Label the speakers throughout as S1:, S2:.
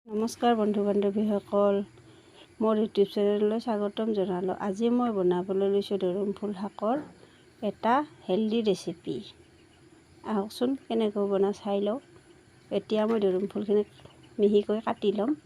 S1: নমস্কাৰ বন্ধু বান্ধৱীসকল, মোৰ ইউটিউব চেনেললৈ স্বাগতম জনালোঁ। আজি মই বনাবলৈ লৈছোঁ দৰুমফুল শাকৰ এটা হেল্ডি ৰেচিপি। আহকচোন কেনেকৈ বনাওঁ চাই লওঁ। এতিয়া মই দৰুমফুলখিনি মিহিকৈ কাটি ল'ম।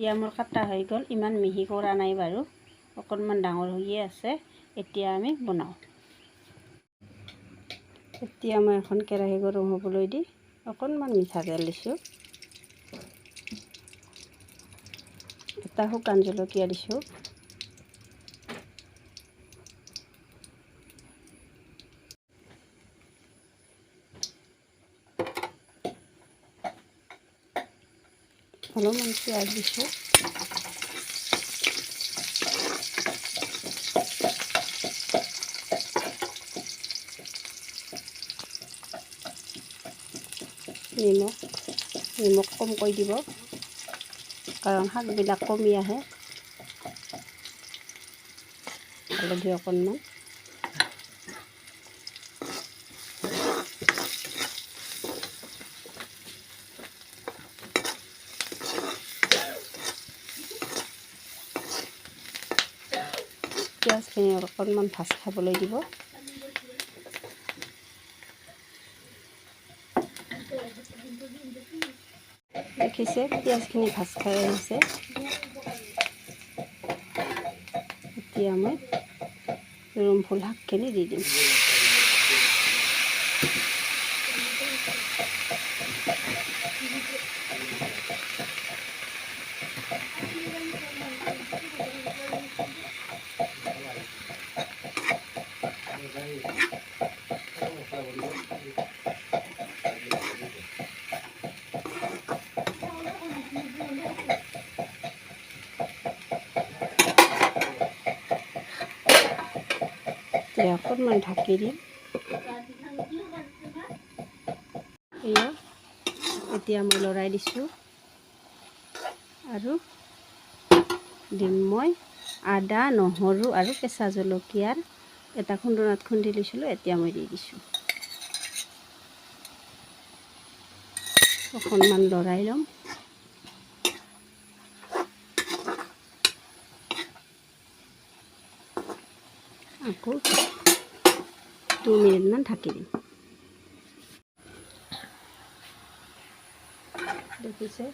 S1: এতিয়া মোৰ কাটা হৈ গ'ল, ইমান মিহি কৰা নাই বাৰু, অকণমান ডাঙৰ হৈয়ে আছে। এতিয়া আমি বনাওঁ। এতিয়া মই এখন কেৰাহী গৰম হ'বলৈ দি অকণমান মিঠাতেল দিছোঁ, এটা শুকান জলকীয়া দিছোঁ, অলপমান পিঁয়াজ দিছোঁ, নিমখ কমকৈ দিব, কাৰণ শাকবিলাক কমি আহে। হালধি অকণমান, পিঁয়াজখিনি অকণমান ভাজ খাবলৈ দিব। দেখিছে পিঁয়াজখিনি ভাজ খাই আহিছে। এতিয়া মই দৰুমফুল শাকখিনি দি দিম। এতিয়া অকণমান ঢাকি দিম। এতিয়া মই লৰাই দিছোঁ আৰু দিম মই আদা, নহৰু আৰু কেঁচা জলকীয়াৰ এটা খুন্দনাত খুন্দি লৈছিলোঁ, এতিয়া মই দি দিছোঁ। অকণমান লৰাই ল'ম। আকৌ 2 মিনিটমান ঢাকি দিম। দেখিছে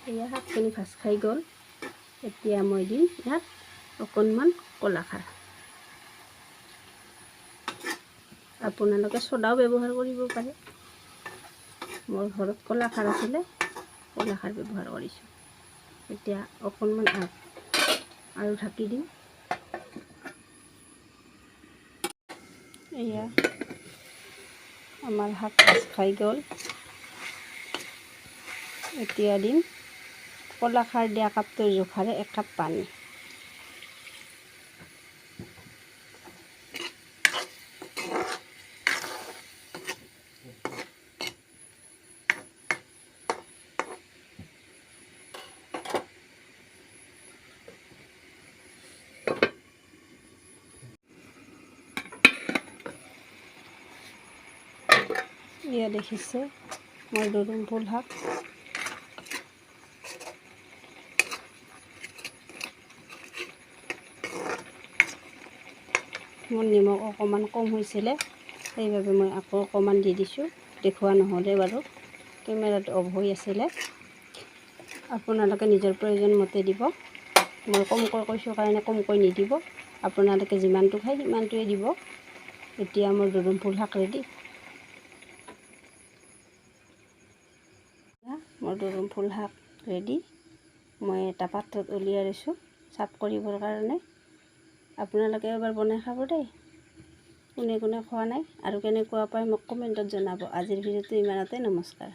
S1: এয়া শাকখিনি ভাজ খাই গ'ল। এতিয়া মই দিম ইয়াত অকণমান কলাখাৰ। আপোনালোকে চ'দাও ব্যৱহাৰ কৰিব পাৰে। মোৰ ঘৰত কলাখাৰ আছিলে, কলাখাৰ ব্যৱহাৰ কৰিছোঁ। এতিয়া অকণমান আৰু ঢাকি দিম। এয়া আমাৰ শাক ভাজ খাই গ'ল। এতিয়া দিম কলাখাৰ দিয়া কাপটোৰ জোখাৰে 1 কাপ পানী। এয়া দেখিছে মোৰ দৰুমফুল শাক। মোৰ নিমখ অকণমান কম হৈছিলে, সেইবাবে মই আকৌ অকণমান দি দিছোঁ। দেখুওৱা নহ'লে বাৰু, কেমেৰাটো অফ হৈ আছিলে। আপোনালোকে নিজৰ প্ৰয়োজন মতে দিব। মই কমকৈ কৈছোঁ কাৰণে কমকৈ নিদিব। আপোনালোকে যিমানটো খায় সিমানটোৱে দিব। এতিয়া মোৰ দৰুমফুল শাক ৰেডি। মোৰ দৰুমফুল শাক ৰেডি। মই এটা পাত্ৰত উলিয়াই লৈছোঁ চাফ কৰিবৰ কাৰণে। আপোনালোকে এবাৰ বনাই খাব দেই। কোনে কোনে খোৱা নাই আৰু কেনেকুৱা পায় মোক কমেণ্টত জনাব। আজিৰ ভিডিঅ'টো ইমানতে। নমস্কাৰ।